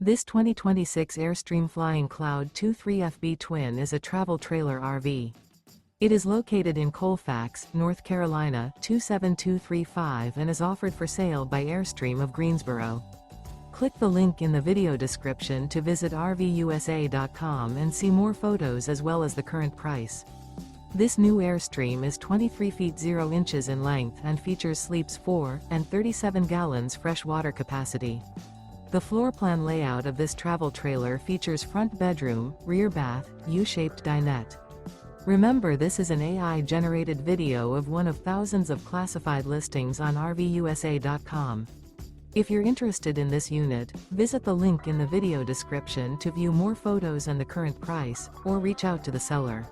This 2026 Airstream Flying Cloud 23FB Twin is a travel trailer RV. It is located in Colfax, North Carolina 27235 and is offered for sale by Airstream of Greensboro. Click the link in the video description to visit RVUSA.com and see more photos as well as the current price. This new Airstream is 23 feet 0 inches in length and features sleeps 4 and 37 gallons fresh water capacity. The floor plan layout of this travel trailer features front bedroom, rear bath, U-shaped dinette. Remember, this is an AI-generated video of one of thousands of classified listings on RVUSA.com. If you're interested in this unit, visit the link in the video description to view more photos and the current price, or reach out to the seller.